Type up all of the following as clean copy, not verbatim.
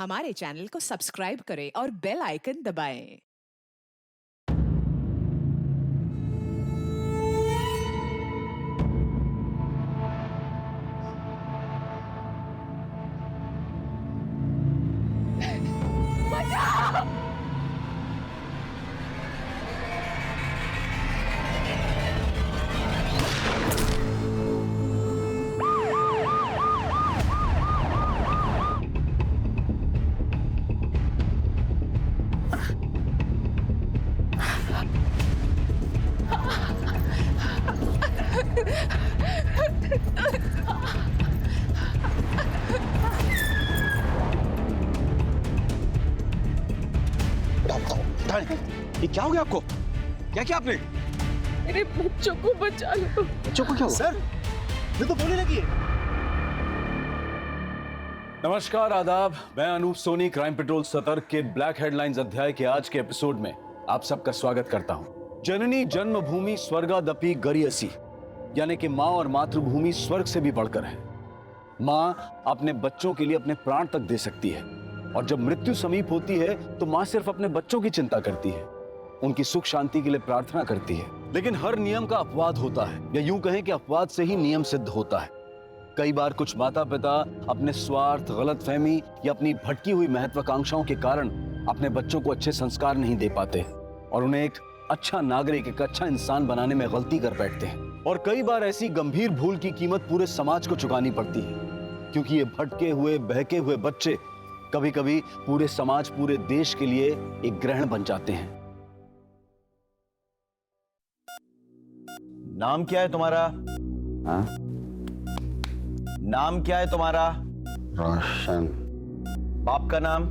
हमारे चैनल को सब्सक्राइब करें और बेल आइकन दबाएं। ये क्या हो गया आपको? क्या किया आपने? मेरे बच्चों को बचा लो। बच्चों को क्या हुआ? सर, ये तो बोलने लगी है। नमस्कार, आदाब। मैं अनूप सोनी, क्राइम पेट्रोल सतर्क के ब्लैक हेडलाइंस अध्याय के आज के एपिसोड में आप सबका स्वागत करता हूं। जननी जन्मभूमि स्वर्गादपि गरियसी, यानी कि मां और मातृभूमि स्वर्ग से भी बढ़कर है। मां अपने बच्चों के लिए अपने प्राण तक दे सकती है, और जब मृत्यु समीप होती है तो मां सिर्फ अपने बच्चों की चिंता करती है, उनकी सुख शांति के लिए प्रार्थना करती है। लेकिन हर नियम का अपवाद होता है, या यूं कहें कि अपवाद से ही नियम सिद्ध होता है। कई बार कुछ माता पिता अपने स्वार्थ, गलतफहमी या अपनी भटकी हुई महत्वाकांक्षाओं के कारण अपने बच्चों को अच्छे संस्कार नहीं दे पाते और उन्हें एक अच्छा नागरिक, एक अच्छा इंसान बनाने में गलती कर बैठते हैं। और कई बार ऐसी गंभीर भूल की कीमत पूरे समाज को चुकानी पड़ती है, क्योंकि ये भटके हुए, बहके हुए बच्चे कभी कभी पूरे समाज, पूरे देश के लिए एक ग्रहण बन जाते हैं। नाम क्या है तुम्हारा? हाँ? नाम क्या है तुम्हारा? रोशन। बाप का नाम?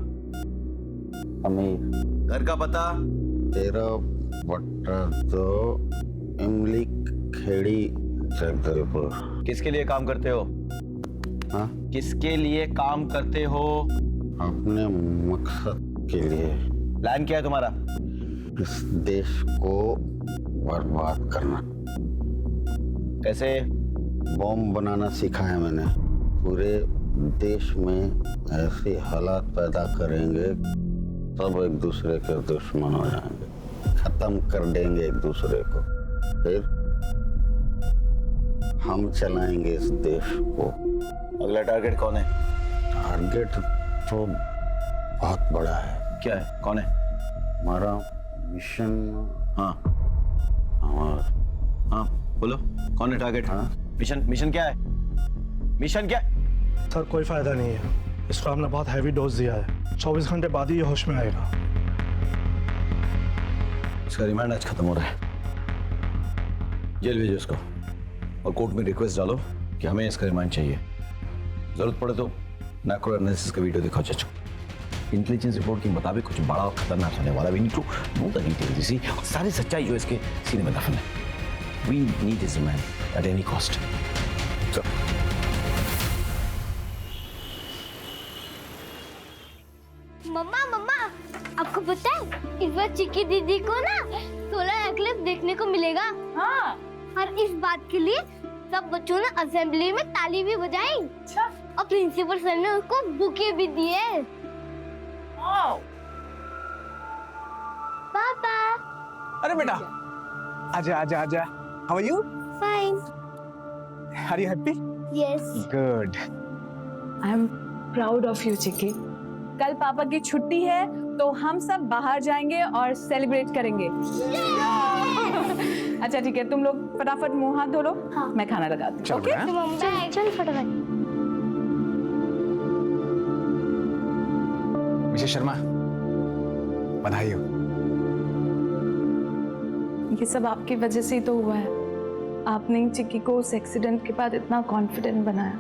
अमीर। घर का पता? 13/2 इमली खेड़ी, जगदलपुर। किसके लिए काम करते हो? हाँ? किसके लिए काम करते हो? अपने मकसद के लिए। प्लान क्या है तुम्हारा? इस देश को बर्बाद करना। कैसे? बॉम्ब बनाना सीखा है मैंने। पूरे देश में ऐसे हालात पैदा करेंगे, सब एक दूसरे के दुश्मन हो जाएंगे, खत्म कर देंगे एक दूसरे को। फिर हम चलाएंगे इस देश को। अगला टारगेट कौन है? टारगेट तो बहुत बड़ा है। क्या है? कौन है? हमारा मिशन। हाँ हमारा। हाँ बोलो, कौन है टारगेट? हाँ? मिशन क्या है? मिशन क्या? सर कोई फायदा नहीं है, इसको हमने बहुत हैवी डोज दिया है। 24 घंटे बाद ही ये होश में आएगा। इसका रिमांड आज खत्म हो रहा है। जेल भेजो इसको और कोर्ट में रिक्वेस्ट डालो कि हमें इसका रिमांड चाहिए। जरूरत पड़े तो मैक्रो एनालिसिस का वीडियो दिखाओ चाचू। इंटेलिजेंस रिपोर्ट के मुताबिक कुछ बड़ा और खतरनाक होने वाला। We need to know the details. इसी सारी सच्चाई जो इसके सीने में दफन है। We need his remand at any cost. Mamma mamma, आपको पता है इस बार चिक्की दीदी को ना सोलर एक्लिप्स देखने को मिलेगा। हाँ। और इस बात के लिए सब बच्चों ने असेंबली में ताली भी बजाई। अच्छा। और प्रिंसिपल सर ने उसको बुके भी दिए। पापा। अरे बेटा, आजा आजा आजा। How are you? Fine. Are you happy? Yes. Good. I am proud of you Chikki. कल पापा की छुट्टी है तो हम सब बाहर जाएंगे और सेलिब्रेट करेंगे। अच्छा ठीक है, तुम लोग फटाफट मुंह हाथ धो लो। हाँ। मैं खाना लगाती हूँ। चल ओके? बेटा। चल फटाफट। मिसेस शर्मा, बधाई हो। ये सब आपकी वजह से ही तो हुआ है। आपने ही चिक्की को उस एक्सीडेंट के बाद इतना कॉन्फिडेंट बनाया,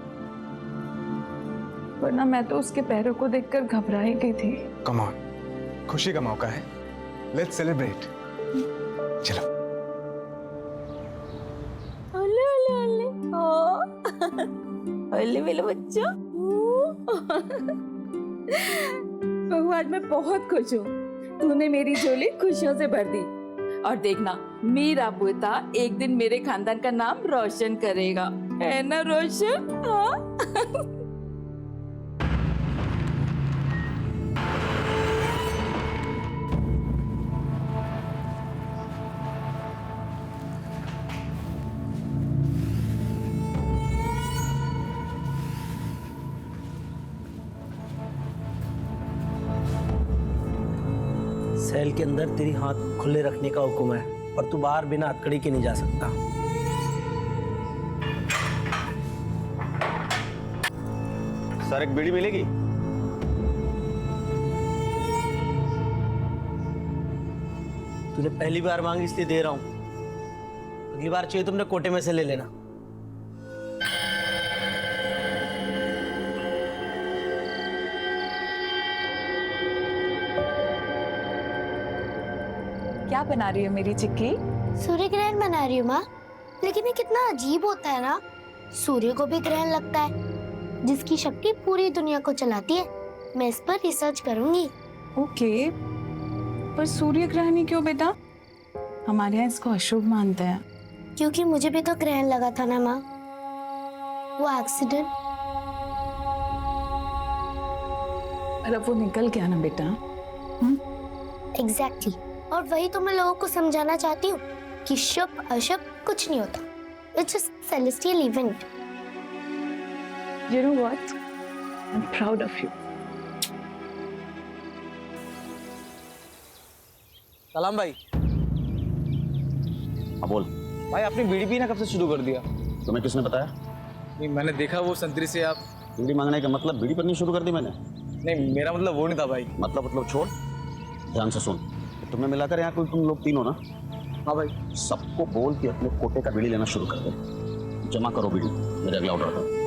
वरना मैं तो उसके पैरों को देखकर घबरा ही गई थी। कम ऑन, खुशी का मौका है। Let's celebrate. चलो। ओले ओले ओले ओले मेरे बच्चों। भगवान, मैं बहुत खुश हूँ। तूने मेरी झोली खुशियों से भर दी। और देखना, मेरा बेटा एक दिन मेरे खानदान का नाम रोशन करेगा, है ना रोशन? हाँ? महल के अंदर तेरी हाथ खुले रखने का हुक्म है, पर तू बाहर बिना हथकड़ी के नहीं जा सकता। सर एक बीड़ी मिलेगी? तूने पहली बार मांगी इसलिए दे रहा हूं, अगली बार चाहिए तुमने कोटे में से ले लेना। क्या बना रही है मेरी चिक्की? सूर्य ग्रहण बना रही हूँ माँ। लेकिन ये कितना अजीब होता है ना, सूर्य को भी ग्रहण लगता है जिसकी शक्ति पूरी दुनिया को चलाती है। मैं इस पर रिसर्च करूंगी। ओके, पर सूर्य ग्रहण ही क्यों बेटा? हमारे यहाँ इसको अशुभ मानते हैं। क्योंकि मुझे भी तो ग्रहण लगा था ना माँ, वो एक्सीडेंट। पर अब वो निकल गया ना बेटा। एग्जैक्टली, और वही तो मैं लोगों को समझाना चाहती हूँ कि शुभ अशुभ कुछ नहीं होता। It's just celestial event. You know what? I'm proud of you. सलाम भाई। हाँ बोल। भाई आपने बीड़ी पीना कब से शुरू कर दिया? तुम्हें किसने बताया? नहीं, मैंने देखा वो संतरी से आप। बीड़ी मांगने का मतलब बीड़ी पीनी शुरू कर दी मैंने? नहीं, मेरा मतलब वो नहीं था भाई। मतलब छोड़, ध्यान से सुन। तुम्हें मिलाकर यहाँ कोई तुम लोग तीन हो ना? हाँ भाई। सबको बोल के अपने कोटे का बीड़ी लेना शुरू कर दे। जमा करो बीड़ी मेरे अगला ऑर्डर का।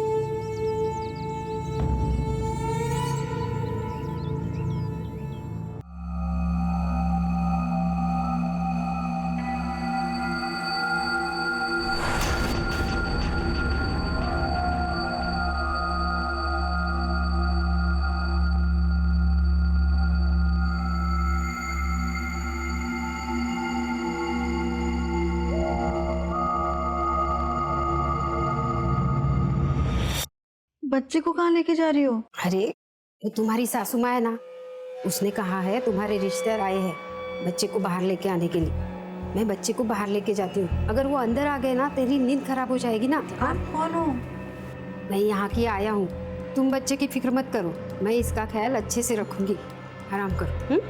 बच्चे को कहाँ लेके जा रही हो? अरे वो तुम्हारी सासू माँ है ना, उसने कहा है तुम्हारे रिश्तेदार आए हैं बच्चे को बाहर लेके आने के लिए। मैं बच्चे को बाहर लेके जाती हूँ, अगर वो अंदर आ गए ना तेरी नींद खराब हो जाएगी ना। आप कौन हो? मैं यहाँ की आया हूँ, तुम बच्चे की फिक्र मत करो, मैं इसका ख्याल अच्छे से रखूंगी। आराम करो।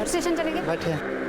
स्टेशन चले गए। बैठे।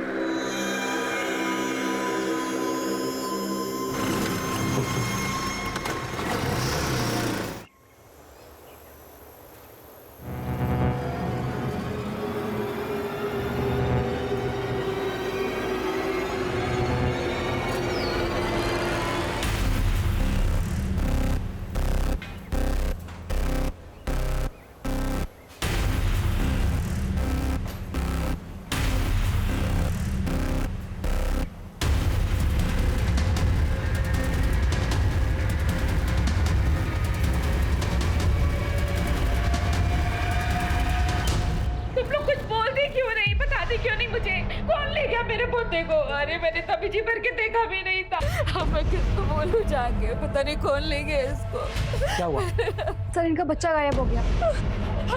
अरे मैंने तभी जी भर के देखा भी नहीं था। अब मैं किसको बोलूं जाके, पता नहीं कौन ले गया इसको। क्या हुआ? सर इनका बच्चा गायब हो गया।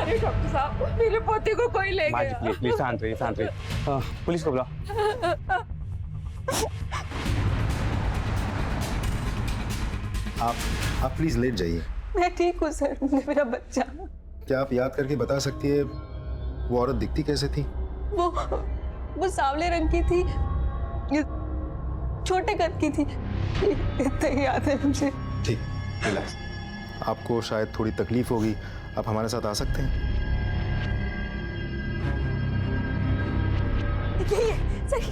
अरे डॉक्टर साहब, मेरे पोते को कोई ले गया। प्लीज शांत रहिए, शांत रहिए। पुलिस को बुलाओ। आप प्लीज लेट जाइए। मैं ठीक हूँ सर, मेरा बच्चा। क्या आप याद करके बता सकती है वो औरत दिखती कैसे थी? वो सांवले रंग की थी, छोटे कद की थी, इतना ही याद है मुझे। ठीक, रिलैक्स। आपको शायद थोड़ी तकलीफ होगी, आप हमारे साथ आ सकते हैं।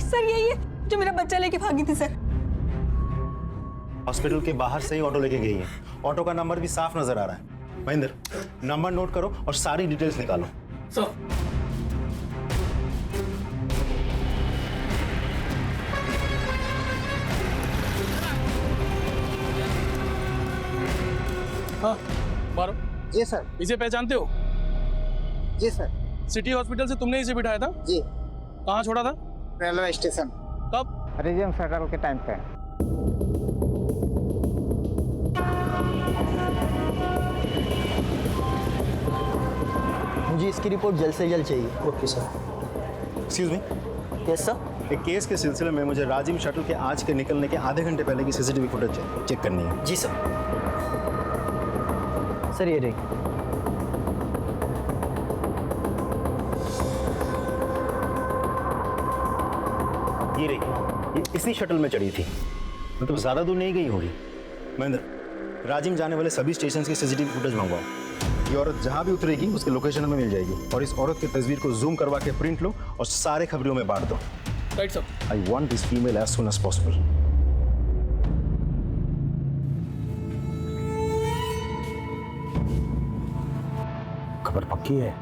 सर यही है जो मेरा बच्चा लेके भागी थी सर। हॉस्पिटल के बाहर से ही ऑटो लेके गई है। ऑटो का नंबर भी साफ नजर आ रहा है। महेंद्र, नंबर नोट करो और सारी डिटेल्स निकालो। हाँ, मारो। जी सर। इसे पहचानते हो? जी सर। सिटी हॉस्पिटल से तुमने इसे बिठाया था? जी। कहाँ छोड़ा था? Railway station. कब? रिजन फेडरल के टाइम पे। मुझे इसकी रिपोर्ट जल्द से जल्द चाहिए। Okay sir. Excuse me, yes sir. एक केस के सिलसिले में मुझे राजिम शटल के आज के निकलने के आधे घंटे पहले की सीसीटीवी फुटेज चेक करनी है। जी सर। सर ये रही। ये रही, ये इसी शटल में चढ़ी थी, मतलब ज़्यादा दूर नहीं गई होगी। महेंद्र, राजिम जाने वाले सभी स्टेशन की सीसीटीवी फुटेज मंगवाओ। ये औरत जहाँ भी उतरेगी उसकी लोकेशन हमें मिल जाएगी, और इस औरत की तस्वीर को जूम करवा के प्रिंट लो और सारे खबरों में बांट दो। Right sir. I want this female as soon as possible. खबर पक्की है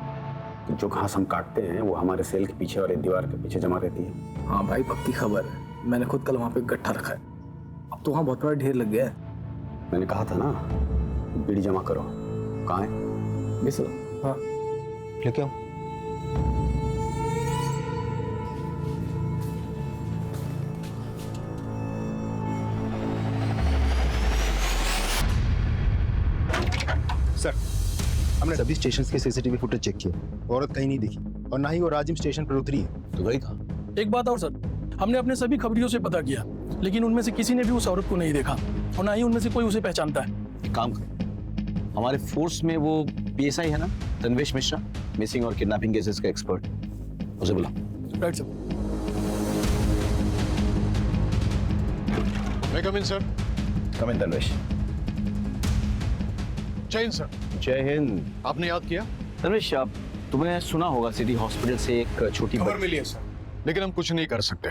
कि जो घास हम काटते हैं वो हमारे सेल के पीछे वाले दीवार के पीछे जमा रहती है। हाँ भाई, पक्की खबर है। मैंने खुद कल वहाँ पे गट्ठा रखा है। अब तो वहाँ बहुत बड़ा ढेर लग गया है। मैंने कहा था ना, बीड़ी जमा करो। कहाँ है? जी सर। हाँ लेके आओ। सर, हमने सभी स्टेशन के सीसीटीवी फुटेज चेक किए, औरत कहीं नहीं दिखी और ना ही वो राजिम स्टेशन पर उतरी है। तो गई कहाँ? एक बात और सर, हमने अपने सभी खबरियों से पता किया, लेकिन उनमें से किसी ने भी उस औरत को नहीं देखा और ना ही उनमें से कोई उसे पहचानता है। एक काम करो, हमारे फोर्स में वो पीएसआई है ना, तन्वेश मिश्रा, मिसिंग और किडनैपिंग केसेस का एक्सपर्ट, उसे बुला। Right sir. मैं कम इन सर। कम इन तन्वेश। जय हिंद सर। जय हिंद। आपने याद किया? तन्वेश, आप तुमने सुना होगा सिटी हॉस्पिटल से एक छोटी खबर मिली है सर, लेकिन हम कुछ नहीं कर सकते।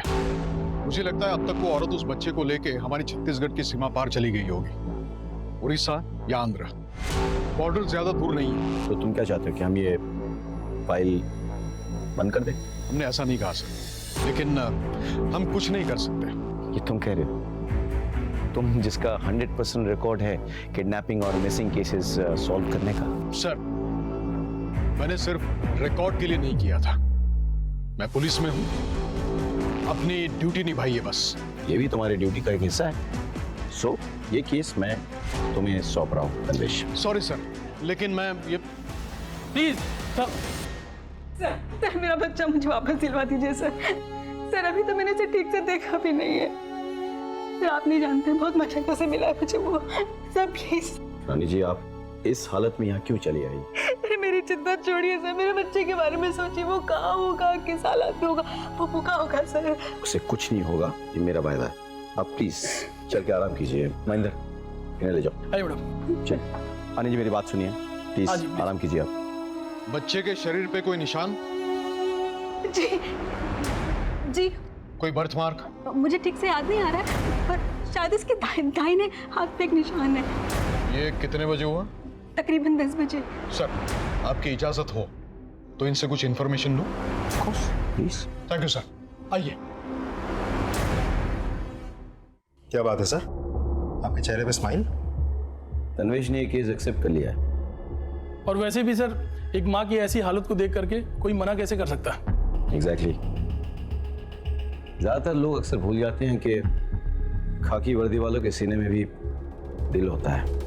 मुझे लगता है अब तक वो औरत उस बच्चे को लेके हमारी छत्तीसगढ़ की सीमा पार चली गई होगी, उड़ीसा या आंध्र। बॉर्डर ज्यादा दूर नहीं है। तो तुम क्या चाहते हो कि हम ये फाइल बंद कर दें? हमने ऐसा नहीं कहा सर, लेकिन हम कुछ नहीं कर सकते। ये तुम कह रहे हो? तुम जिसका 100% रिकॉर्ड है किडनैपिंग और मिसिंग केसेस सॉल्व करने का। सर, मैंने सिर्फ रिकॉर्ड के लिए नहीं किया था। मैं पुलिस में हूं, अपनी ड्यूटी निभाई है बस। ये भी तुम्हारी ड्यूटी का एक हिस्सा है। सो ये केस मैं तुम्हें सौंप रहा हूँ तन्वेश। सॉरी सर, लेकिन मैं ये प्लीज सर, मेरा बच्चा मुझे वापस दिलवा दीजिए सर। सर, अभी तो मैंने इसे ठीक से देखा भी नहीं है। सर, आप नहीं जानते, बहुत मशक्कत से मिला है मुझे वो। Sir please. रानी जी, आप इस हालत में यहाँ क्यों चली आई? अरे मेरी चिंता छोड़िए सर, मेरे बच्चे के बारे में सोचिए। वो कहाँ होगा, किस हालत में होगा, वो भूखा होगा सर। उसे कुछ नहीं होगा, ये मेरा वायदा है। आप प्लीज चल के आराम कीजिए। महेंद्र, इन्हें ले जाओ। अरे मैडम। चल रानी जी, मेरी बात सुनिए प्लीज, आराम कीजिए आप। बच्चे के शरीर पे कोई निशान? जी जी, कोई बर्थ मार्क? मुझे ठीक से याद नहीं आ रहा है, पर शायद इसके दाहिने हाथ पे एक निशान है। ये कितने बजे हुआ? तकरीबन 10 बजे। सर, आपकी इजाजत हो तो इनसे कुछ इंफॉर्मेशन लूं? प्लीज। थैंक यू सर, आइए। क्या बात है सर, आपके चेहरे पे स्माइल? तन्वेश ने ये केस एक्सेप्ट कर लिया है। और वैसे भी सर, एक माँ की ऐसी हालत को देख करके कोई मना कैसे कर सकता है? एग्जैक्टली। ज्यादातर लोग अक्सर भूल जाते हैं कि खाकी वर्दी वालों के सीने में भी दिल होता है।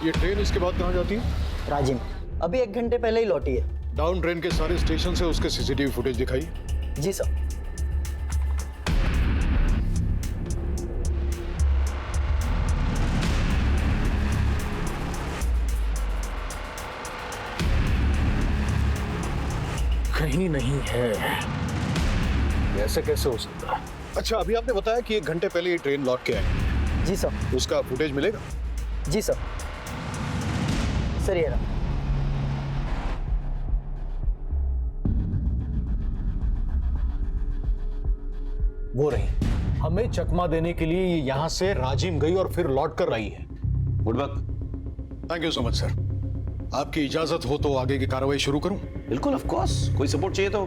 ये ट्रेन इसके बाद कहाँ जाती है? राजिम अभी 1 घंटे पहले ही लौटी है। डाउन ट्रेन के सारे स्टेशन से उसके सीसीटीवी फुटेज दिखाई? जी सर। कहीं नहीं है। ऐसे कैसे हो सकता है? अच्छा, अभी आपने बताया कि 1 घंटे पहले ये ट्रेन लौट के आई। जी सर। उसका फुटेज मिलेगा? जी सर। सर ये रहा। वो रही, हमें चकमा देने के लिए ये यहाँ से राजिम गई और फिर लौट कर रही है। Good work. Thank you so much sir. आपकी इजाजत हो तो आगे की कार्रवाई शुरू करूं? बिल्कुल, ऑफ कोर्स। कोई सपोर्ट चाहिए तो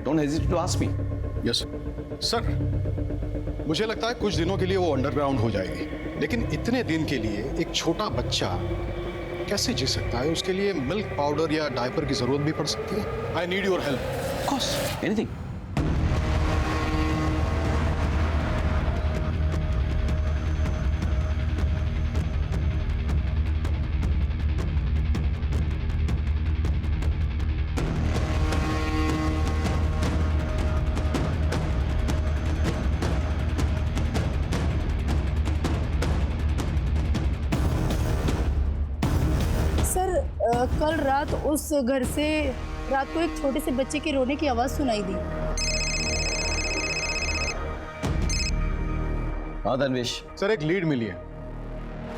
don't hesitate to ask me. Yes sir. मुझे लगता है कुछ दिनों के लिए वो अंडरग्राउंड हो जाएगी, लेकिन इतने दिन के लिए एक छोटा बच्चा कैसे जी सकता है? उसके लिए मिल्क पाउडर या डायपर की जरूरत भी पड़ सकती है। I need your help. Of course, anything. कल रात उस घर से रात को एक छोटे से बच्चे के रोने की आवाज सुनाई दी। हाँ धनवेश। सर एक लीड मिली है।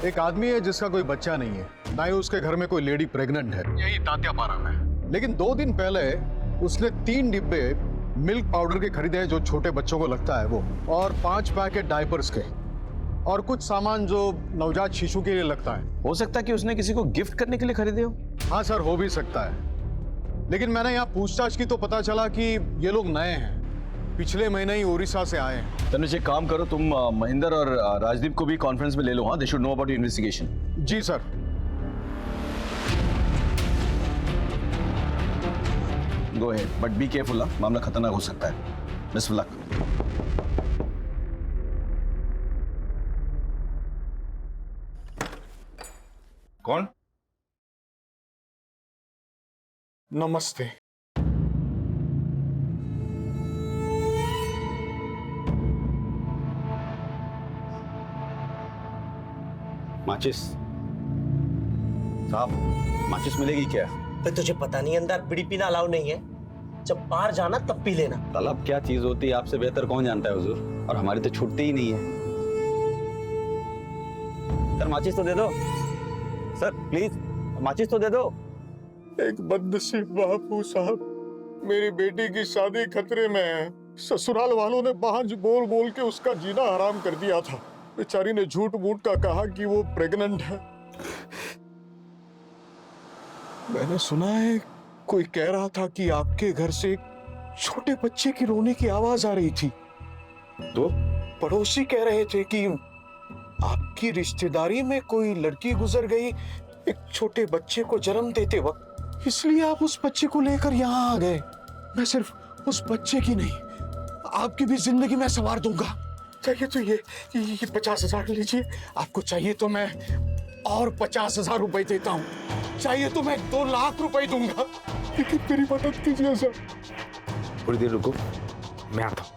एक आदमी है जिसका कोई बच्चा नहीं है, ना ही उसके घर में कोई लेडी प्रेग्नेंट है, यही तात्यापारा में। लेकिन 2 दिन पहले उसने 3 डिब्बे मिल्क पाउडर के खरीदे हैं जो छोटे बच्चों को लगता है वो, और 5 पैकेट डायपर्स के, और कुछ सामान जो नवजात शिशु के लिए लगता है। हो सकता है कि उसने किसी को गिफ्ट करने के लिए खरीदे हो। हाँ सर, हो भी सकता है, लेकिन मैंने यहाँ पूछताछ की तो पता चला कि ये लोग नए हैं, पिछले महीने ही उड़ीसा से आए हैं। तनुज एक काम करो, तुम महेंद्र और राजदीप को भी कॉन्फ्रेंस में ले लो। हाँ, they should know about your investigation. जी sir. Go ahead, but be careful. मामला खतरनाक हो सकता है। Best of luck. कौन? नमस्ते। माचिस साहब, माचिस मिलेगी क्या? तो तुझे पता नहीं अंदर बीड़ी पीना अलाउ नहीं है, जब बाहर जाना तब पी लेना। तलब क्या चीज होती है आपसे बेहतर कौन जानता है हुजूर, और हमारी तो छूटती ही नहीं है। सर माचिस तो दे दो सर, प्लीज माचिस तो दे दो। एक बदनसीब बापू साहब, मेरी बेटी की शादी खतरे में है। ससुराल वालों ने बांझ बोल बोल के उसका जीना हराम कर दिया था। बेचारी ने झूठ मूठ का कहा कि वो प्रेग्नेंट है। मैंने सुना है कोई कह रहा था कि आपके घर से छोटे बच्चे की रोने की आवाज आ रही थी, तो पड़ोसी कह रहे थे कि आपकी रिश्तेदारी में कोई लड़की गुजर गई एक छोटे बच्चे को जन्म देते वक्त, इसलिए आप उस बच्चे को लेकर यहाँ आ गए। मैं सिर्फ उस बच्चे की नहीं, आपकी भी जिंदगी में संवार दूंगा। चाहिए तो ये 50,000 लीजिए, आपको चाहिए तो मैं और 50,000 रुपए देता हूँ, चाहिए तो मैं 2 लाख रुपए दूंगा, लेकिन मेरी मदद कीजिए सर। थोड़ी देर रुको, मैं आता हूँ।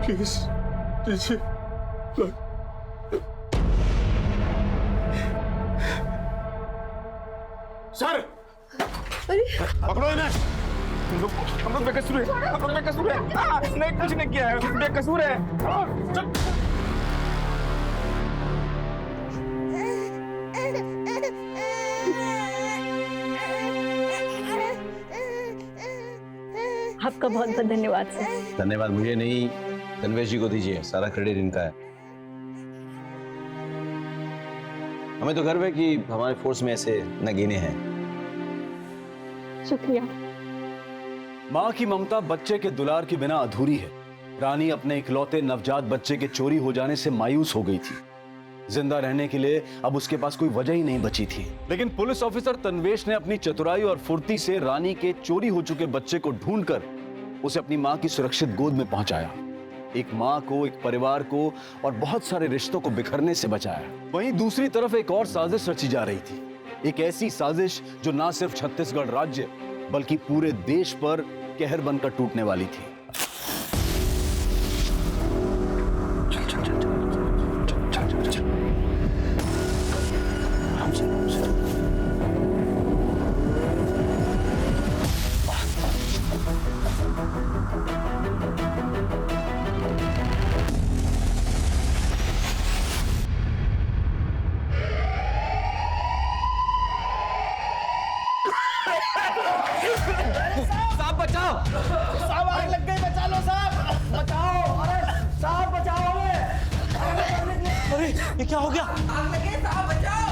प्लीज दीजिए। सर पकड़ो इन्हें। हम लोग बेकसूर है, हम लोग बेकसूर है। नहीं, कुछ नहीं किया है, बेकसूर है। आपका बहुत बहुत धन्यवाद सर। धन्यवाद मुझे नहीं, तन्वेश जी को दीजिए, सारा क्रेडिट इनका है। हमें तो गर्व है कि हमारे फोर्स में ऐसे नगीने हैं। शुक्रिया। माँ की ममता बच्चे के दुलार के बिना अधूरी है। रानी अपने इकलौते नवजात बच्चे के चोरी हो जाने से मायूस हो गई थी। जिंदा रहने के लिए अब उसके पास कोई वजह ही नहीं बची थी। लेकिन पुलिस ऑफिसर तन्वेश ने अपनी चतुराई और फुर्ती से रानी के चोरी हो चुके बच्चे को ढूंढकर उसे अपनी माँ की सुरक्षित गोद में पहुंचाया। एक माँ को, एक परिवार को और बहुत सारे रिश्तों को बिखरने से बचाया। वहीं दूसरी तरफ एक और साजिश रची जा रही थी, एक ऐसी साजिश जो ना सिर्फ छत्तीसगढ़ राज्य बल्कि पूरे देश पर कहर बनकर टूटने वाली थी। साहब बचाओ, साहब आग लग गई, बचा लो साहब, बचाओ। अरे साहब बचाओ हमें। अरे ये क्या हो गया? आग लग गई साहब, बचाओ।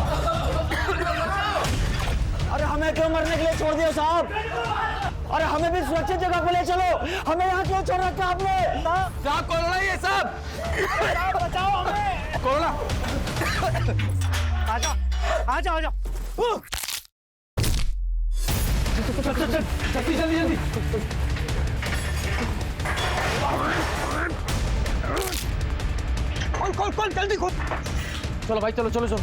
अरे हमें क्यों मरने के लिए छोड़ दिया साहब? अरे हमें भी सुरक्षित जगह पे ले चलो, हमें यहाँ क्यों छोड़ रखा आपने? साहब कोरोना ही है साहब, साहब बचाओ हमें। कोरोना, आजा आजा आजा। जल्दी जल्दी जल्दी। खोल खोल खोल, जल्दी खोल। चलो भाई, चलो चलो चलो।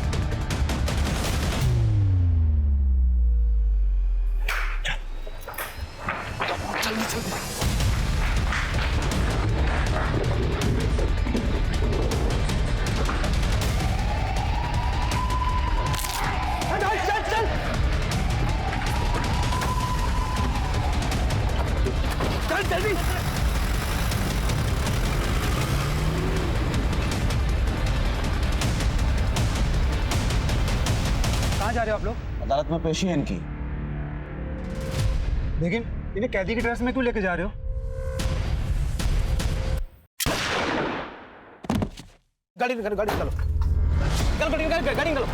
जल्दी जल्दी। कहाँ जा रहे हो आप लोग? अदालत में पेशी है इनकी। लेकिन इन्हें कैदी की ड्रेस में क्यों लेके जा रहे हो? गाड़ी निकालो, गाड़ी निकालो, गाड़ी निकालो, गाड़ी निकालो।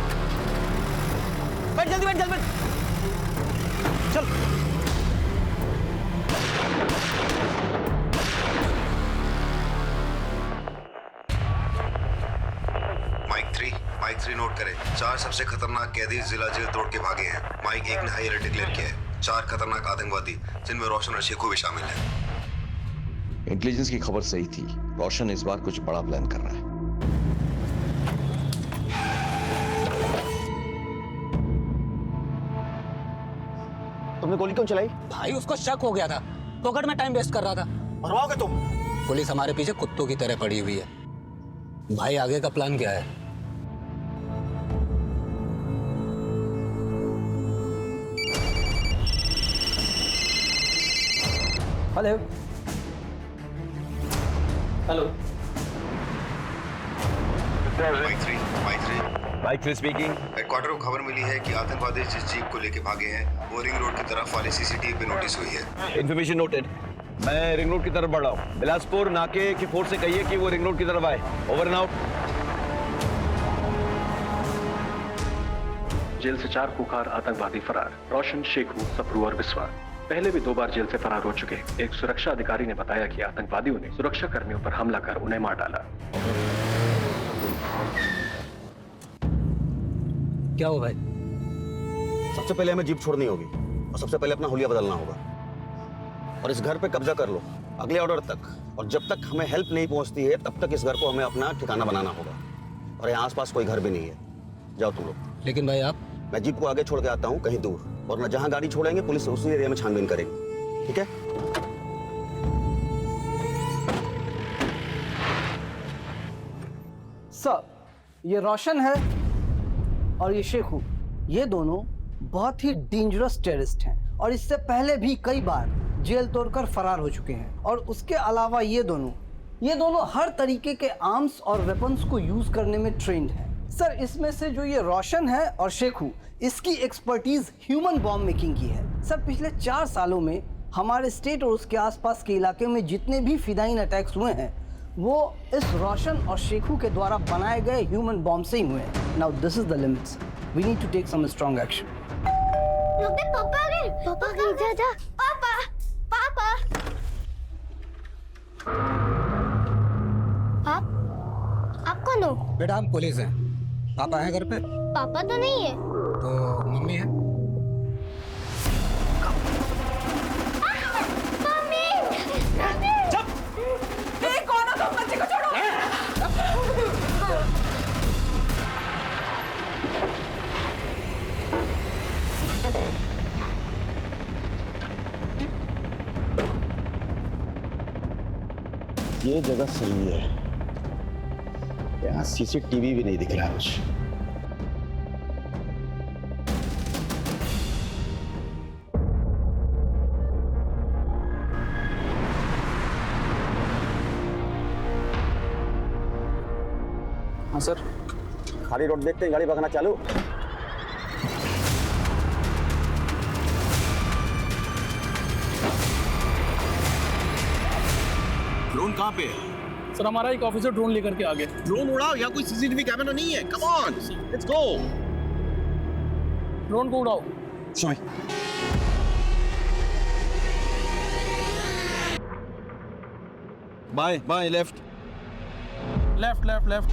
बैठ जल्दी, बैठ जल्दी, चल। माइक 3 नोट करें। 4 सबसे खतरनाक कैदी जिला जेल तोड़ के भागे हैं। माइक 1 ने हाई अलर्ट डिक्लेयर किया है। 4 खतरनाक आतंकवादी जिनमें रोशन और शेखू भी शामिल हैं। इंटेलिजेंस की खबर सही थी, रोशन इस बार कुछ बड़ा प्लान कर रहा है। तुमने गोली क्यों चलाई? भाई उसको शक हो गया था, पॉकेट में टाइम वेस्ट कर रहा था। मरवाओगे तुम? पुलिस हमारे पीछे कुत्तों की तरह पड़ी हुई है। भाई आगे का प्लान क्या है? Hello hello, mike 3 speaking. Headquarter को खबर मिली है कि आतंकवादी जिस जीप को लेके भागे हैं वो रिंग रोड की तरफ वाले सीसीटीवी पे नोटिस हुई है। Information noted. मैं रिंग रोड की तरफ बढ़ रहा हूँ। बिलासपुर नाके की फोर्स से कहिए कि वो रिंग रोड की तरफ आए। Over and out. जेल से 4 कुख्यात आतंकवादी फरार। रोशन, शेखू, सप्रू और बिस्वा पहले भी 2 बार जेल से फरार हो चुके। एक सुरक्षा अधिकारी ने बताया कि आतंकवादियों ने सुरक्षा कर्मियों पर हमला कर उन्हें मार डाला। क्या हुआ भाई? सबसे पहले हमें जीप छोड़नी होगी और सबसे पहले अपना हुलिया बदलना होगा और इस घर पे कब्जा कर लो अगले ऑर्डर तक। और जब तक हमें हेल्प नहीं पहुंचती है तब तक इस घर को हमें अपना ठिकाना बनाना होगा। और यहाँ आसपास कोई घर भी नहीं है। जाओ तुम लोग। लेकिन भाई आप? मैं जीप को आगे छोड़ के आता हूँ कहीं दूर, और न जहाँ गाड़ी छोड़ेंगे पुलिस उसी एरिया में छानबीन करेगी। ठीक है? सर, ये रोशन है और ये शेखू, ये दोनों बहुत ही डेंजरस टेररिस्ट हैं और इससे पहले भी कई बार जेल तोड़कर फरार हो चुके हैं। और उसके अलावा ये दोनों हर तरीके के आर्म्स और वेपन्स को यूज करने में ट्रेंड हैं। सर, इसमें से जो ये रोशन है और शेखू, इसकी एक्सपर्टीज ह्यूमन बॉम्ब मेकिंग की है। सर, पिछले 4 सालों में हमारे स्टेट और उसके आसपास के इलाके में जितने भी फिदाइन अटैक्स हुए हैं वो इस रोशन और शेखू के द्वारा बनाए गए ह्यूमन बॉम्ब से ही हुए हैं। Now this is the limits. We need to take some strong action. पापा आ गए। पापा आ गए। जा। पापा पापा आप कौन हो? बेटा हम पुलिस हैं। पापा हैं घर पे? पापा तो नहीं है। तो मम्मी है? कौन हो तुम? बच्चे को छोड़ो। ये जगह सही है, यहाँ सीसीटीवी भी नहीं दिख रहा कुछ। हाँ सर। खाली रोड देखते हैं गाड़ी भगाना चालू। ड्रोन कहाँ पे है? सर, हमारा एक ऑफिसर ड्रोन लेकर के आ गया। ड्रोन उड़ाओ, यहाँ कोई सीसीटीवी कैमरा नहीं है। Come on, let's go. Drone को उड़ाओ। Sorry. By left. Left left left.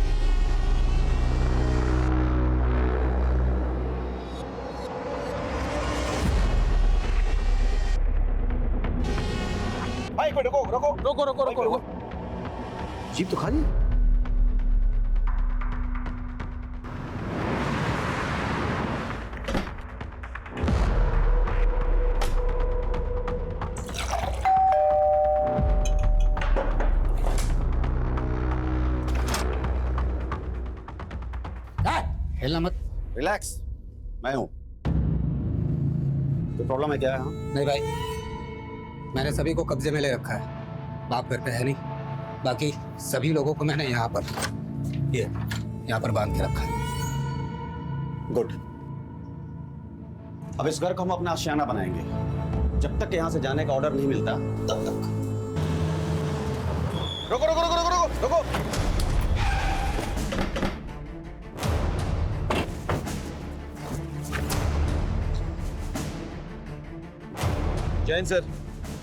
भाई को रुको रुको रुको रुको रुको रुको। जीप तो खाली। हिलना मत। रिलैक्स, मैं हूं। तो प्रॉब्लम है क्या है? नहीं भाई, मैंने सभी को कब्जे में ले रखा है। बाप घर पे है नहीं, बाकी सभी लोगों को मैंने यहाँ पर बांध के रखा है। गुड। अब इस घर को हम अपना आशियाना बनाएंगे। जब तक यहाँ से जाने का ऑर्डर नहीं मिलता तब तक। रुको रुको रुको रुको रुको रुको। जैन सर।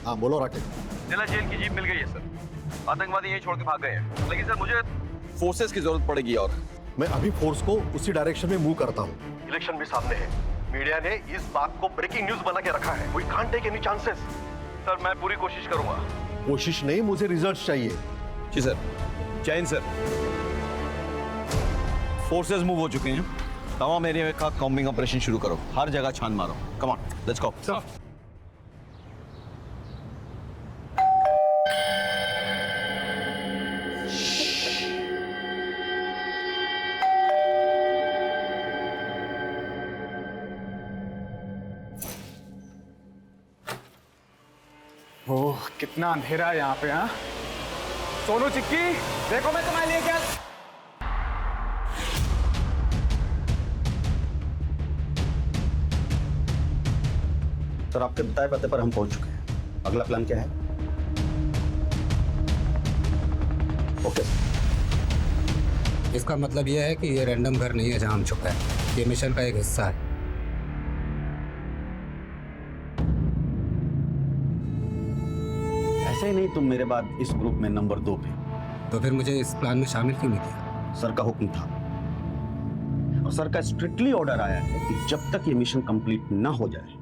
हाँ बोलो राकेश। जिला जेल की जीप मिल गई है सर। आतंकवादी यहीं छोड़ के भाग गए हैं, लेकिन सर मुझे फोर्सेस की जरूरत पड़ेगी। और मैं अभी फोर्स को उसी डायरेक्शन में मूव करता हूँ। इलेक्शन भी सामने है, मीडिया ने इस बात को ब्रेकिंग न्यूज बना के रखा है। We can't take any chances. Sir मैं पूरी कोशिश करूंगा। कोशिश नहीं, मुझे रिजल्ट चाहिए। जी sir. Jain sir, forces move हो चुके हैं। तमाम एरिया का कॉम्बिंग ऑपरेशन शुरू करो, हर जगह छान मारो। Come on, let's go. Sir oh कितना अंधेरा है यहाँ पे। हाँ सोनू चिक्की, देखो मैं तुम्हारे लिए क्या। सर आपके बताए पते पर हम पहुंच चुके हैं। अगला प्लान क्या है? ओके। इसका मतलब यह है कि ये रैंडम घर नहीं है जहां हम छुपे हैं। ये मिशन का एक हिस्सा है। ऐसे ही नहीं तुम मेरे बाद इस ग्रुप में नंबर 2 पे। तो फिर मुझे इस प्लान में शामिल क्यों नहीं किया? सर का हुक्म था और सर का स्ट्रिक्टली ऑर्डर आया है कि जब तक ये मिशन कंप्लीट ना हो जाए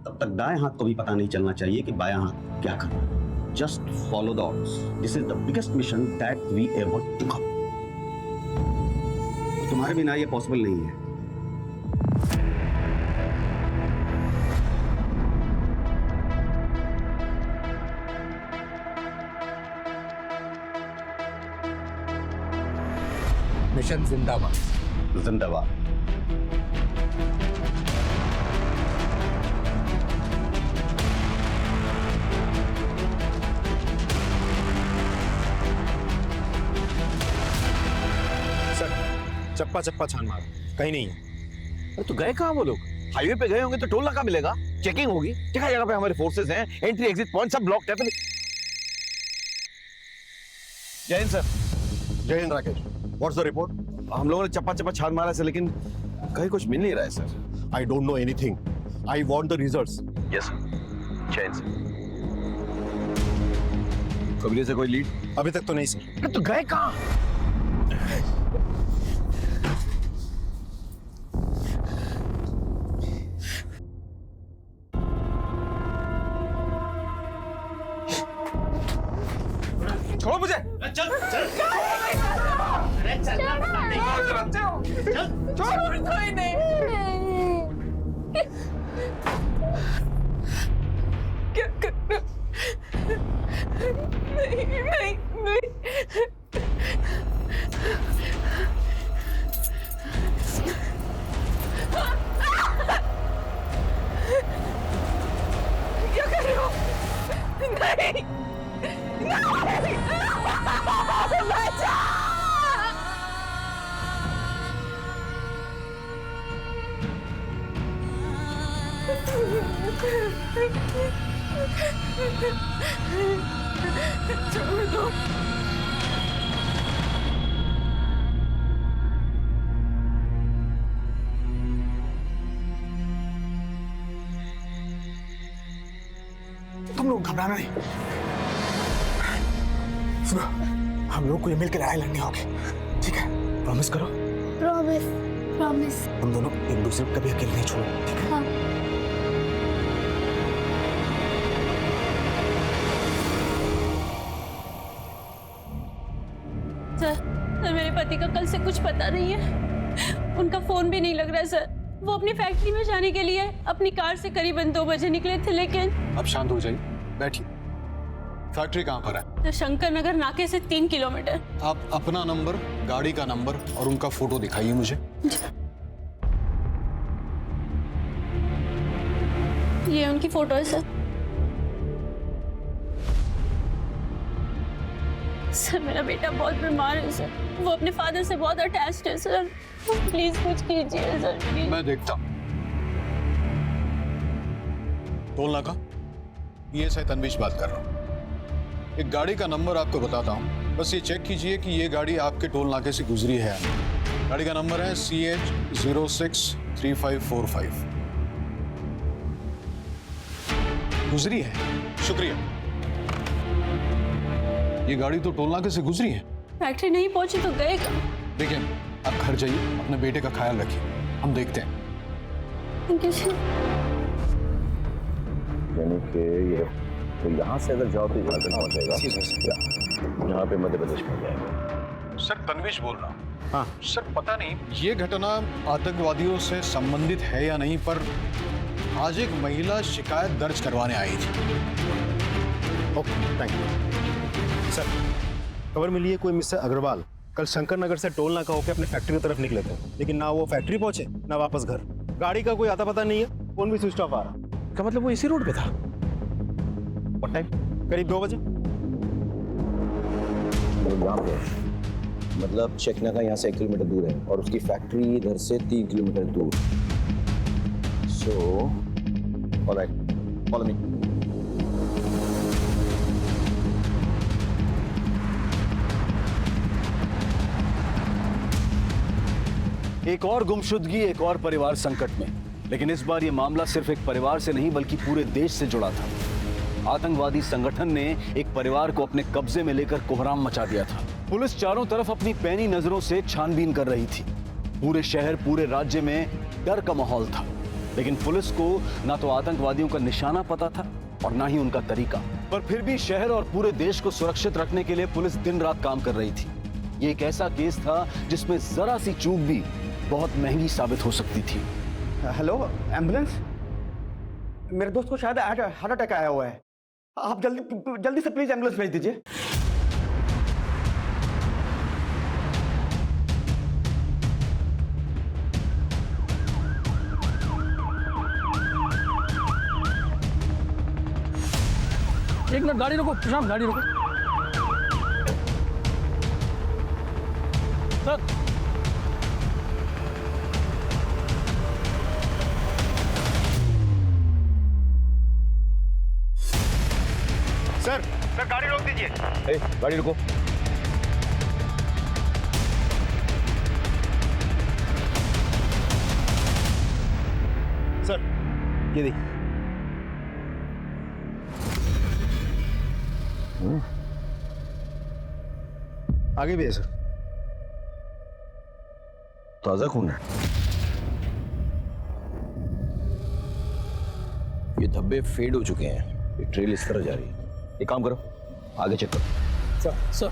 तब तक दाएं हाथ को भी पता नहीं चलना चाहिए कि बायां हाथ क्या करना है। Just follow the orders. This is the biggest mission that we ever took up. तुम्हारे बिना ये पॉसिबल नहीं है। मिशन जिंदाबाद। जिंदाबाद। सर चप्पा चप्पा छान मारो, कहीं नहीं है। अरे तो गए कहाँ वो लोग? हाईवे पे गए होंगे तो टोल नाका मिलेगा, चेकिंग होगी। जगह जगह पे हमारे फोर्सेस हैं, एंट्री एग्जिट पॉइंट सब ब्लॉक है। जय हिंद सर। जय Hind Rakesh. What's the report? हम लोगों ने चप्पा चप्पा छान मारा सर, लेकिन कहीं कुछ मिल नहीं रहा है sir. I don't know anything. I want the results. Yes sir. जय हिंद सर। कबीले से कोई लीड? अभी तक तो नहीं सर। तो गए कहाँ? छोड़ो मुझे। चल चल अरे चल छोड़। कोई नहीं। क्या करना? नहीं नहीं नहीं। क्या कर रहे हो? नहीं छोड़ दो। तुम लोग घबराना नहीं। सुनो, हम लोग को ये मिलकर लड़ाई लड़नी होगी, ठीक है? प्रॉमिस करो। Promise promise. हम दोनों एक दूसरे को कभी अकेले नहीं छोड़ो, ठीक है? हाँ। सर मेरे पति का कल से कुछ पता नहीं है। उनका फोन भी नहीं लग रहा है सर। वो अपनी फैक्ट्री में जाने के लिए अपनी कार से करीबन 2 बजे निकले थे, लेकिन अब शांत हो जाइए, बैठिए। फैक्ट्री कहाँ पर है? तो शंकर नगर नाके से 3 किलोमीटर। आप अपना नंबर, गाड़ी का नंबर और उनका फोटो दिखाइए मुझे। ये उनकी फोटो है सर। सर मेरा बेटा बहुत बीमार है सर। वो अपने फादर से बहुत अटैच्ड है सर। प्लीज कुछ कीजिए सर, प्लीज। मैं देखता हूँ। टोल नाका। ये है तनवीश बात कर रहा हूँ। एक गाड़ी का नंबर आपको बताता हूँ, बस ये चेक कीजिए कि ये गाड़ी आपके टोल नाके से गुजरी है। गाड़ी का नंबर है CH063545। गुजरी है। शुक्रिया। ये गाड़ी तो टोल नाके से गुजरी है। फैक्ट्री नहीं पहुंची तो गए कहाँ? देखिए, आप घर जाइए, अपने बेटे का ख्याल रखिए, हम देखते हैं। Thank you sir. यानी कि ये तो यहाँ से अगर जाओ तो झारखंड पहुंच जाएगा, यहाँ पे मध्य प्रदेश में जाएगा। सर तनवीश बोल रहा हूँ। हाँ सर, पता नहीं ये घटना आतंकवादियों से संबंधित है या नहीं, पर आज एक महिला शिकायत दर्ज करवाने आई थी। Okay, thank you sir. खबर मिली है कोई मिस्टर अग्रवाल कल शंकर नगर से टोल नाका होकर अपने फैक्ट्री की तरफ निकले थे, लेकिन ना वो फैक्ट्री पहुंचे ना वापस घर। गाड़ी का कोई आता पता नहीं है, फोन भी स्विच ऑफ आ रहा। क्या मतलब वो इसी रोड पे था? What time? करीब 2 बजे। मतलब चेकनाका यहाँ से 1 किलोमीटर दूर है और उसकी फैक्ट्री इधर से 3 किलोमीटर दूर। So alright, follow me. एक और गुमशुदगी, एक और परिवार संकट में। लेकिन इस बार ये मामला सिर्फ एक परिवार से नहीं बल्कि पूरे देश से जुड़ा था। आतंकवादी संगठन ने एक परिवार को अपने कब्जे में लेकर कोहराम मचा दिया था। पुलिस चारों तरफ अपनी पैनी नजरों से छानबीन कर रही थी। पूरे शहर, पूरे राज्य में डर का माहौल था। लेकिन पुलिस को ना तो आतंकवादियों का निशाना पता था और ना ही उनका तरीका। पर फिर भी शहर और पूरे देश को सुरक्षित रखने के लिए पुलिस दिन रात काम कर रही थी। ये एक ऐसा केस था जिसमें जरा सी चूक भी बहुत महंगी साबित हो सकती थी। Hello, ambulance? मेरे दोस्त को शायद हार्ट अटैक आया हुआ है। आप जल्दी से प्लीज एम्बुलेंस भेज दीजिए। एक मिनट, गाड़ी रोको प्रशांत, गाड़ी रोको। सर, सर गाड़ी रोक दीजिए। गाड़ी रुको। सर ये देखिए। आगे भी है सर। ताजा खून है। ये धब्बे फेड हो चुके हैं। ये ट्रेल इस तरह जा रही है। एक काम करो, आगे चेक करो। सर सर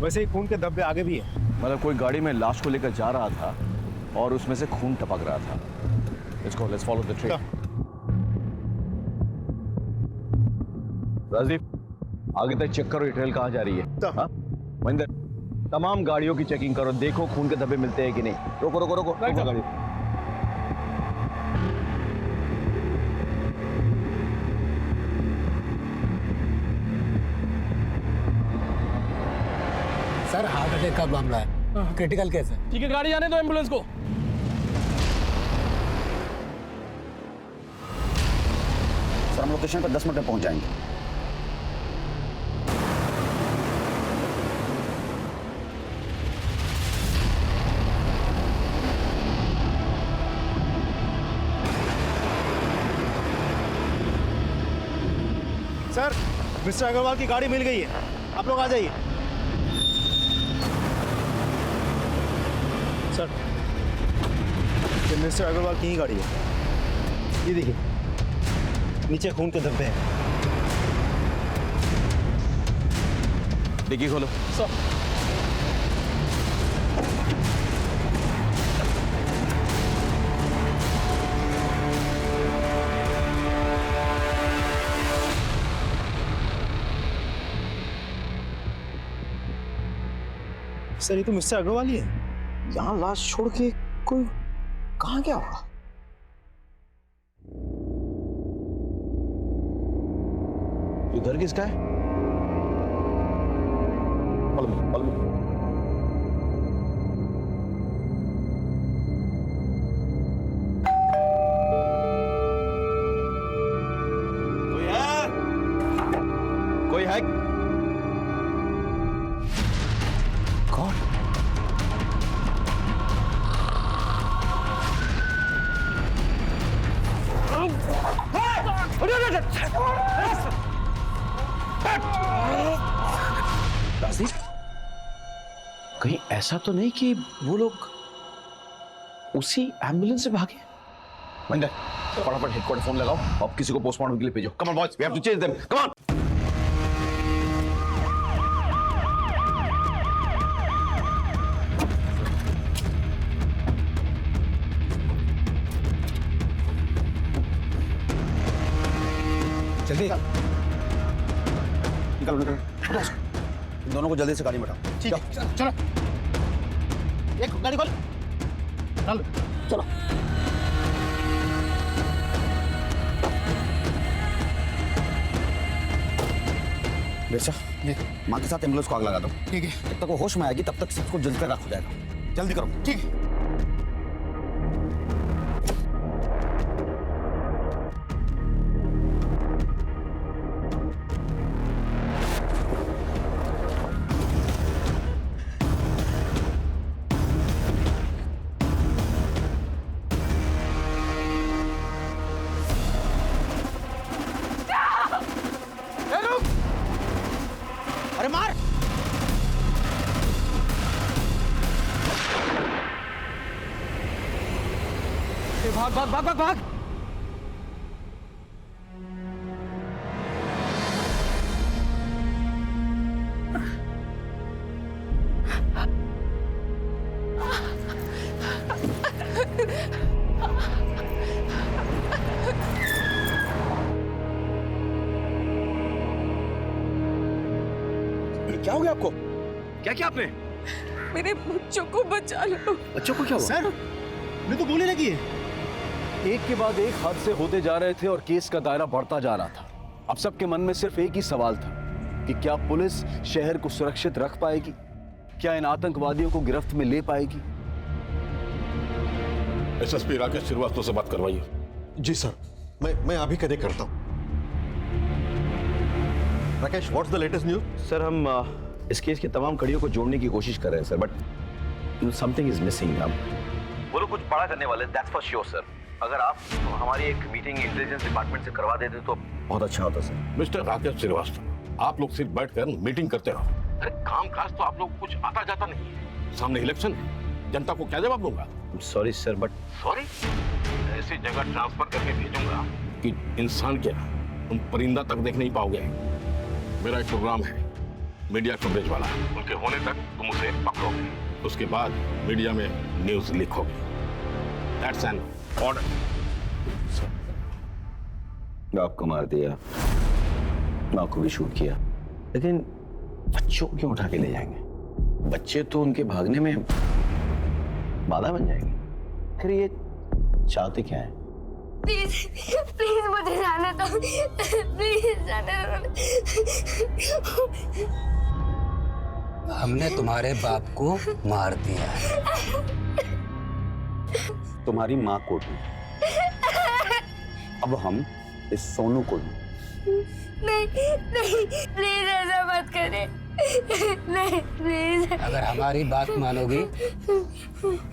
वैसे ही खून के धब्बे आगे भी है। मतलब कोई गाड़ी में लाश को लेकर जा रहा था और उसमें से खून टपक रहा था। Let's follow the trail. Rajdeep, आगे तक चेक करो ये ट्रेल कहाँ जा रही है। हाँ? महेंद्र, तमाम गाड़ियों की चेकिंग करो, देखो खून के धब्बे मिलते हैं कि नहीं। रोको रोको रोको, रोको गाड़ी। सर हार्ट अटैक का मामला है, क्रिटिकल केस है। ठीक है, गाड़ी आने दो एम्बुलेंस को। सर हम लोकेशन पर 10 मिनट में पहुंच जाएंगे। सर मिस्टर अग्रवाल की गाड़ी मिल गई है, आप लोग आ जाइए। सर ये मिस्टर अग्रवाल की ही गाड़ी है। ये देखिए नीचे खून के धब्बे हैं। डिग्गी खोलो। सर सर ये तो मिस्टर अग्रवाल ही है। यहाँ लाश छोड़ के कोई कहाँ गया होगा? ये घर किसका है? follow me. कोई है? कौन? राजीव, कहीं ऐसा तो नहीं कि वो लोग उसी एम्बुलेंस से भागे? मंडल, फटाफट हेडक्वार्टर फोन लगाओ, अब किसी को पोस्टमार्टम के लिए भेजो। Come on boys, we have to chase them, come on. जल्दी निकलो निकलो, इन दोनों को जल्दी से गाड़ी में बैठाओ। ठीक है, चलो एक गाड़ी खोल, चलो चलो। बेचा, माँ के साथ एम्बुलेंस को आग लगा दो। ठीक है। जब तक वो होश में आएगी तब तक सबको जल्दी तक हो जाएगा। जल्दी करो। ठीक है। अरे मार! भाग भाग भाग भाग भाग! क्या हो गया आपको? क्या किया आपने? मेरे बच्चों को बचा लो। बच्चों को क्या हुआ? सर, मैं तो गोली लगी है। एक के बाद एक हादसे होते जा रहे थे और केस का दायरा बढ़ता जा रहा था। अब सबके मन में सिर्फ एक ही सवाल था कि क्या पुलिस शहर को सुरक्षित रख पाएगी? क्या इन आतंकवादियों को गिरफ्त में ले पाएगी? एसएसपी राकेश श्रीवास्तव से बात करवाइए। जी सर, मैं अभी कदे करता हूँ। Rakesh, what's the latest news? Sir, हम इस केस की तमाम कड़ियों को जोड़ने की कोशिश कर रहे हैं sir, but something is missing. वो लोग कुछ बड़ा करने वाले, दैट्स फॉर श्योर सर। अगर आप हमारी एक मीटिंग इंटेलिजेंस डिपार्टमेंट से करवा देते तो बहुत अच्छा होता सर। मिस्टर राकेश श्रीवास्तव, आप लोग सिर्फ बैठकर मीटिंग करते रहो। अरे काम काज तो आप लोग कुछ आता जाता नहीं है। सामने इलेक्शन है, जनता को क्या जवाब दूंगा? Sorry sir, but sorry? ऐसी जगह ट्रांसफर करके भेजूंगा कि इंसान क्या तुम परिंदा तक देख नहीं पाओगे। मेरा एक प्रोग्राम है मीडिया कवरेज वाला, उनके होने तक तुम उसे पकड़ोगे, उसके बाद मीडिया में न्यूज लिखोगे। That's an order. आपको मार दिया, माँ को भी शूट किया, लेकिन बच्चों को क्यों उठा के ले जाएंगे? बच्चे तो उनके भागने में बाधा बन जाएंगे। फिर ये चाहते क्या है? प्लीज प्लीज मुझे जाने दो, प्लीज जाने दो। हमने तुम्हारे बाप को मार दिया है। तुम्हारी माँ को भी, अब हम इस सोनू को भी। नहीं नहीं, प्लीज ऐसा मत करे, नहीं प्लीज। अगर हमारी बात मानोगी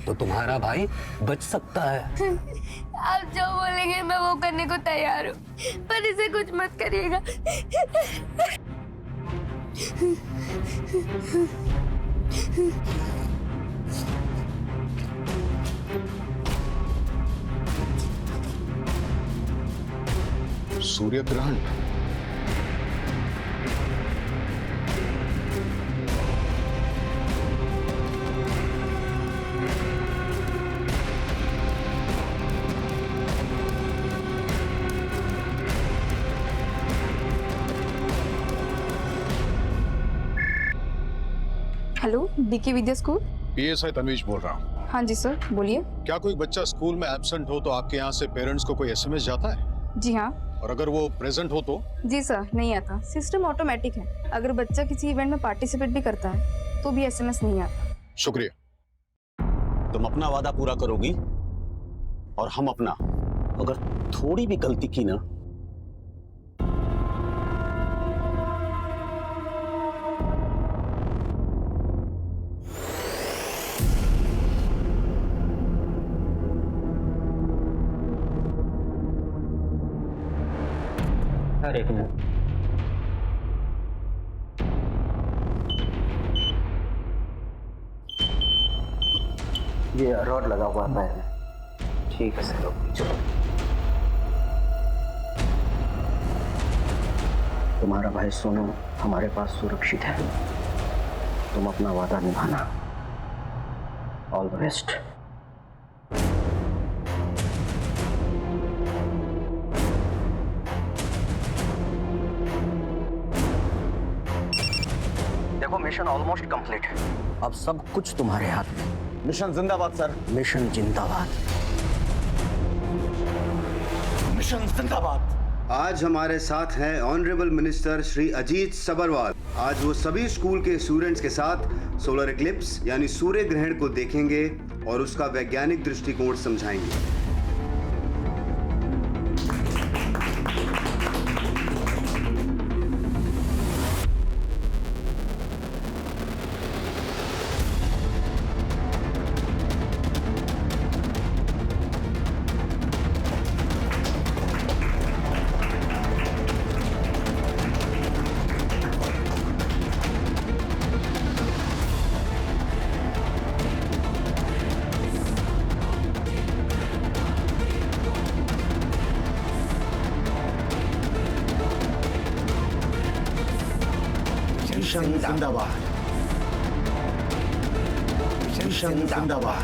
तो तुम्हारा भाई बच सकता है। आप जो बोलेंगे मैं वो करने को तैयार हूँ, पर इसे कुछ मत करिएगा। सूर्य ग्रहण। हेलो, डीके विद्या स्कूल। पीएसआई तन्वीज बोल रहा हूँ। हाँ जी सर, बोलिए। क्या कोई बच्चा स्कूल में एब्सेंट हो तो आपके यहाँ से पेरेंट्स को कोई एसएमएस जाता है? जी हाँ, और अगर वो प्रेजेंट हो तो? जी सर, नहीं आता। सिस्टम ऑटोमेटिक है। अगर बच्चा किसी इवेंट में पार्टिसिपेट भी करता है तो भी एसएमएस नहीं आता। शुक्रिया। तुम अपना वादा पूरा करोगी और हम अपना। अगर थोड़ी भी गलती की ना, अरे ये रॉड लगा हुआ है पैर में। ठीक है सर, चलो। तुम्हारा भाई सोनू हमारे पास सुरक्षित है। तुम अपना वादा निभाना। All the best. देखो, मिशन ऑलमोस्ट कंप्लीट है। अब सब कुछ तुम्हारे हाथ में। मिशन जिंदाबाद सर। मिशन जिंदाबाद। मिशन जिंदाबाद। आज हमारे साथ हैं ऑनरेबल मिनिस्टर श्री अजीत सबरवाल। आज वो सभी स्कूल के स्टूडेंट्स के साथ सोलर इक्लिप्स यानी सूर्य ग्रहण को देखेंगे और उसका वैज्ञानिक दृष्टिकोण समझाएंगे। मिशन जिंदाबाद। मिशन जिंदाबाद।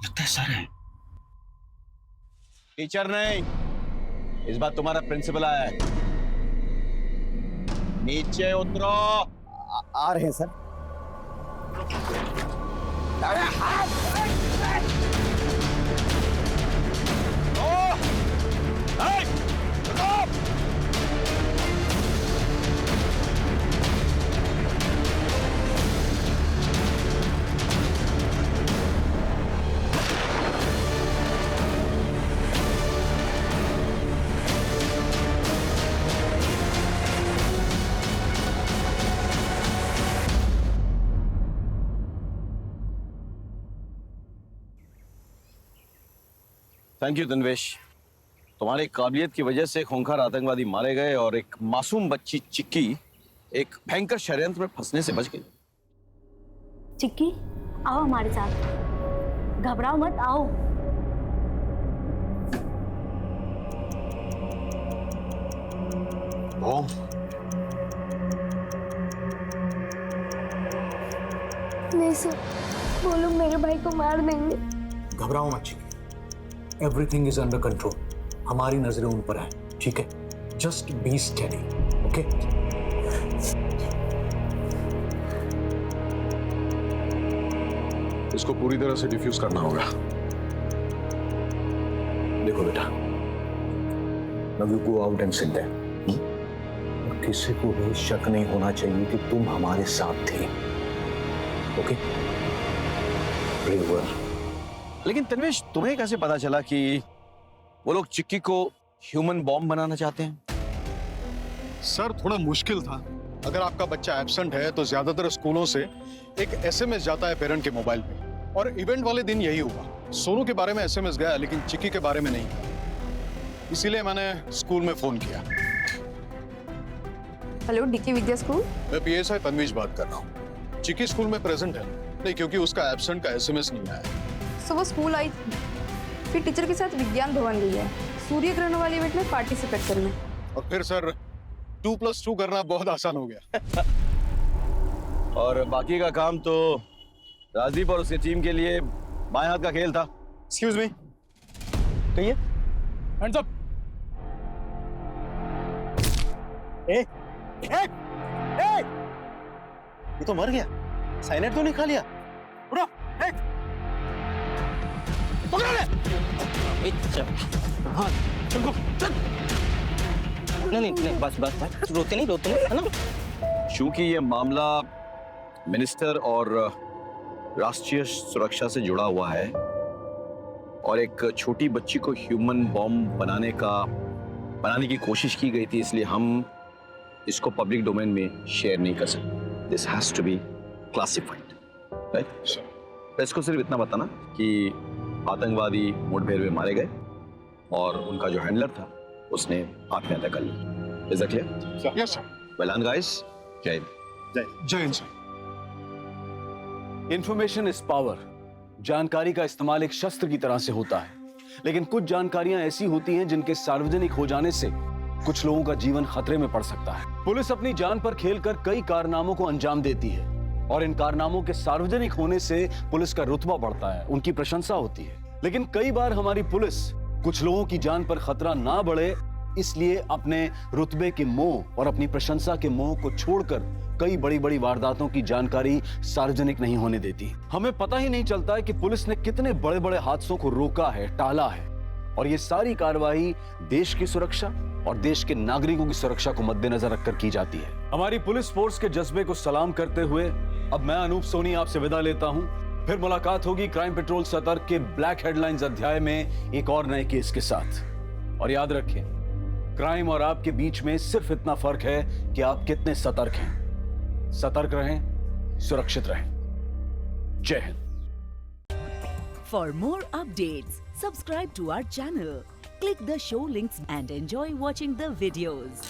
लगता है सर है। टीचर नहीं, इस बार तुम्हारा प्रिंसिपल आया है। नीचे उतरो। आ रहे हैं सर। Thank you Tanvesh. तुम्हारी काबिलियत की वजह से खूंखार आतंकवादी मारे गए और एक मासूम बच्ची चिक्की एक भयंकर षड्यंत्र में फंसने से बच गई। चिक्की, आओ हमारे साथ। घबराओ मत, आओ। ओम, नहीं सर, वो लोग मेरे भाई को मार देंगे। घबराओ मत चिकी, एवरीथिंग इज अंडर कंट्रोल। हमारी नजरें उन पर है, ठीक है? Just be steady, okay? इसको पूरी तरह से डिफ्यूज करना होगा। देखो बेटा, now you go out and sit there. किसी को भी शक नहीं होना चाहिए कि तुम हमारे साथ थे, ओके? Very well. लेकिन तन्वेश, तुम्हें कैसे पता चला कि वो लोग चिक्की को ह्यूमन बॉम्ब बनाना चाहते हैं? सर, थोड़ा मुश्किल था। अगर आपका बच्चा एब्सेंट है तो ज्यादातर स्कूलों से एक एसएमएस जाता है पेरेंट के मोबाइल पे, और इवेंट वाले दिन यही हुआ। सोनू के बारे में एसएमएस गया लेकिन चिक्की के बारे में नहीं। इसीलिए मैंने स्कूल में फोन किया। हेलो, डीके विद्या स्कूल। मैं पीएसआई तन्वीश बात कर रहा हूँ। चिक्की स्कूल में प्रेजेंट है नहीं, क्योंकि उसका एब्सेंट का एसएमएस नहीं आया। सो वो स्कूल आई थी, फिर टीचर के साथ विज्ञान भवन गई है सूर्य ग्रहण वाले इवेंट में पार्टिसिपेट करने। और फिर सर 2+2 करना बहुत आसान हो गया। और बाकी का काम तो राजदीप और उसकी टीम के लिए बाएं हाथ का खेल था। एक्सक्यूज मी, कहिए। Hands up. ए, ए, ए, ये तो मर गया, साइनाइड तो नहीं खा लिया? उठो, पकड़ ले। हाँ, चल चल। नहीं, बस, रोते नहीं, है ना? चूंकि ये मामला मिनिस्टर और राष्ट्रीय सुरक्षा से जुड़ा हुआ है और एक छोटी बच्ची को ह्यूमन बॉम्ब बनाने की कोशिश की गई थी, इसलिए हम इसको पब्लिक डोमेन में शेयर नहीं कर सकते। This has to be classified, right? Press को सिर्फ इतना बताना कि आतंकवादी मुठभेड़ में मारे गए और उनका जो हैंडलर था उसने आत्महत्या कर ली। Is that clear? Yes sir. Well done guys. Jai Hind sir. Information is power. जानकारी का इस्तेमाल एक शस्त्र की तरह से होता है, लेकिन कुछ जानकारियां ऐसी होती हैं जिनके सार्वजनिक हो जाने से कुछ लोगों का जीवन खतरे में पड़ सकता है। पुलिस अपनी जान पर खेलकर कई कारनामों को अंजाम देती है और इन कारनामों के सार्वजनिक होने से पुलिस का रुतबा बढ़ता है, उनकी प्रशंसा होती है। लेकिन कई बार हमारी पुलिस कुछ लोगों की जान पर खतरा ना बढ़े इसलिए अपने रुतबे के मोह और अपनी प्रशंसा के मोह को छोड़कर कई बड़ी बड़ी वारदातों की जानकारी सार्वजनिक नहीं होने देती। हमें पता ही नहीं चलता है कि पुलिस ने कितने बड़े बड़े हादसों को रोका है, टाला है, और ये सारी कार्रवाई देश की सुरक्षा और देश के नागरिकों की सुरक्षा को मद्देनजर रखकर की जाती है। हमारी पुलिस फोर्स के जज्बे को सलाम करते हुए अब मैं अनूप सोनी आपसे विदा लेता हूं। फिर मुलाकात होगी क्राइम पेट्रोल सतर्क के ब्लैक हेडलाइंस अध्याय में एक और नए केस के साथ। और याद रखें, क्राइम और आपके बीच में सिर्फ इतना फर्क है कि आप कितने सतर्क हैं। सतर्क रहें, सुरक्षित रहें। जय Hind. For more updates, subscribe to our channel, click the show links and enjoy watching the videos.